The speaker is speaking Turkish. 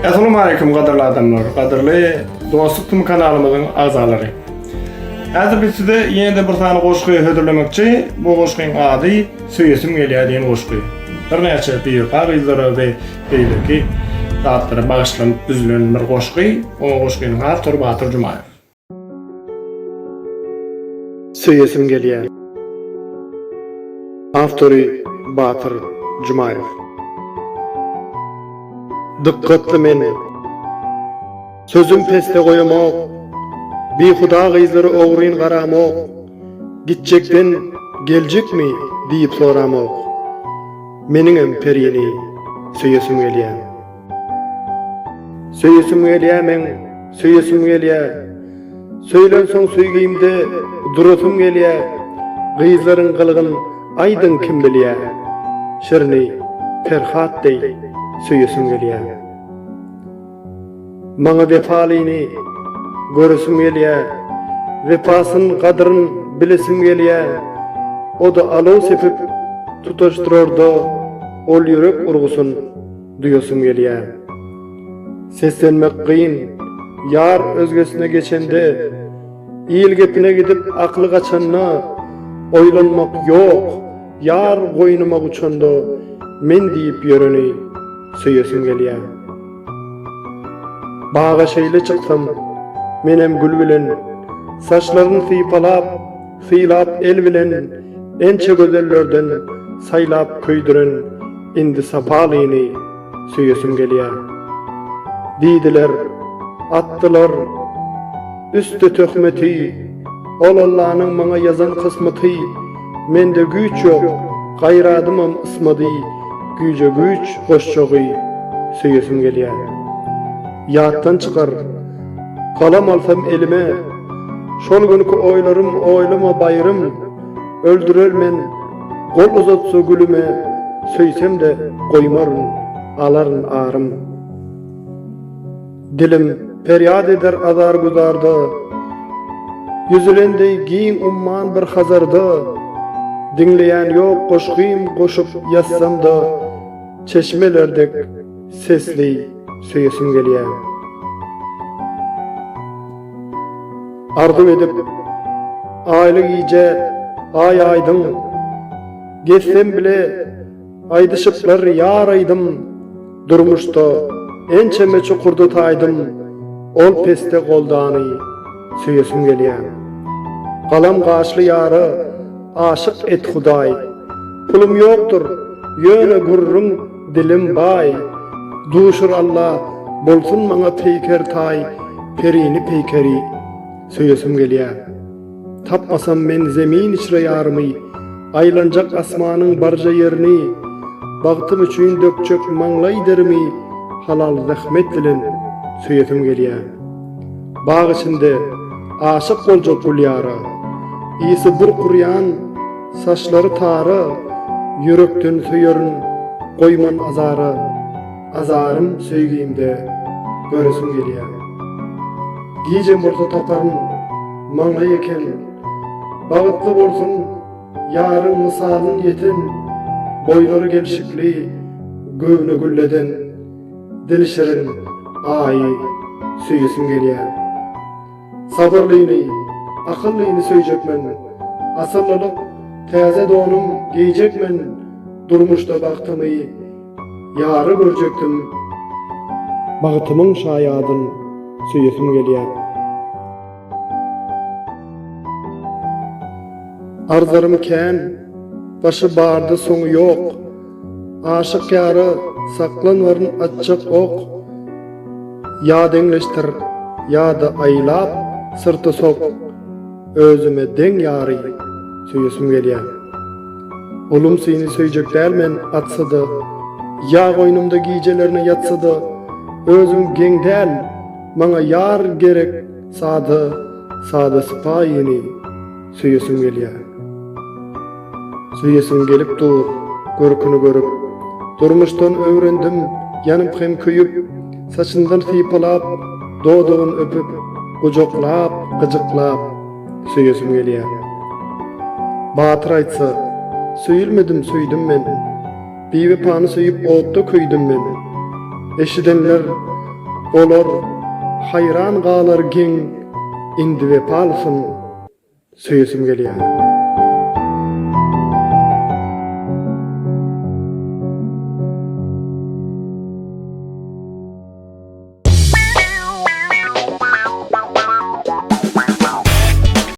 Assalamu alaykum qadarly adamlar, qadarly dostluk kanalymyzyň azalary. Häzir biz size ýene-de bir sany goşgy hödürlemekçi, bu goşgyň ady Söýesim gelýär diýen goşgy. Bir näçe ýyl izlere we beýleki zatlara bagyşlanyp düzülen bir goşgy, o goşgyň ady Batyr Jumaýew. Söýesim gelýär. Awtory Batyr Jumaýew. Dikkatli meni. Sözüm peste koyamak, bir huda gıyzları oğruyun qaramak, gitjekden geljek mi diýip soramak. Meniňem periyeni söýesim gelýär. Söýesim gelýär men, söýesim gelýär. Söýlensoň söýgüýümde durasym gelýär. Gıyzlaryň kılgyn aýdyn kim bilýär. Şirni Ferhat dey söýesim gelýär. Maňa wefalyny göresim gelýär. Wefasyn gadryn bilesim gelýär. O da alaw sepip tutaşdyrarda ol ýürek urgusun duýasym gelýär. Seslenmek gyn, ýar özgesine geçende, iyil gepine gidip akly gaçanna oýlanmak ýok. Ýar goýnuma uçanda men diýip ýöreni söýesim gelýär. Baga şeýle çyksam, menem gül bilen, saçlaryny syýlap el bilen, ençe gözellerden saýlap köýdüren indi sapalyny söýesim gelýär. Diýdiler, atdylar üste töhmeti, ol Allah'nyň maňa ýazan kysmaty, mende güýç ýok, gaýradymam ysmady, güýje güýç goşçogy söýesim gelýär. Ýatdan çykar, kalam alsam elime, şol günki oýlarym oýlama baýrym, öldürer men, gol uzatsa gülüme, söýsem de goýmaryn, alaryn arym. Dilim feryat eder azar guzarda, yüzülendey giň umman bir hazarda, dinleyen yok goşgym goşup ýassam da, çeşmelerdek sesli söýesim gelýär. Arzu edip aýly giýje ay aýdym, geçsem bile aýdyşyplar ýar aýdym, durmuşda ençeme çukurda taýdym, ol peste goldany söýesim gelýär. Galam gaşly ýary aşyk et Hudaý, pulum ýokdur, ýöne gurrun dilim bay. Duşur Allah, bolsun maňa peýker taý, perini peýkeri söýesim gelýär. Tapmasam men zemin içre ýarymy, aýlanjak asmanyň barja ýerini, bagtym üçin dökjek maňlaýdyrmy, halal rahmet bilen söýesim gelýär. Bagy içinde aşyk boljak gul ýara, ýyzy bir kuryan, saçlary tara, ýürekden söýerin goýman azara, azarym söýgüýümde göresim gelýär. Giýjem bolsa taparym maňla eken, bagtly bolsun ýaryň mysalyn ýeten, boýlary gelşikli göwne gülleden, dilşerin aýy söýesim gelýär. Sabırlyny, akyllyny söýjekmen, asyrlylyk täze donum giýjekmen, durmuşda bagtymy ýary görjekdim, bagtymyň şaýadyn söýesim gelýär. Arzlarym kän, başy bardy soňy ýok, aşyk ýary saklanwaryn atjak ok, ýa deňleştir, ýa-da aýlap syrty sok, özüme deň ýary söýesim gelýär. Olum seni söýjeklermen atsada, ýa goýnumda giýjelerine ýatsada, özüm geňdäl, maňa ýar gerek sada sypaýyny söýesim gelýär. Söýesim gelip dur, görkünü görüp, durmuşdan öwrendim, ýanyp hem köýüp, saçyndan sypalap, dodugyny öpüp, gojoklap, gyjyklap söýesim gelýär. Batyr aýtsa, söýülmedim, söýdüm men. Bir wepany söýüp otda köýdüm men. Eşidenler Olar hayran galar geň indi we palsyn söýesim gelýär.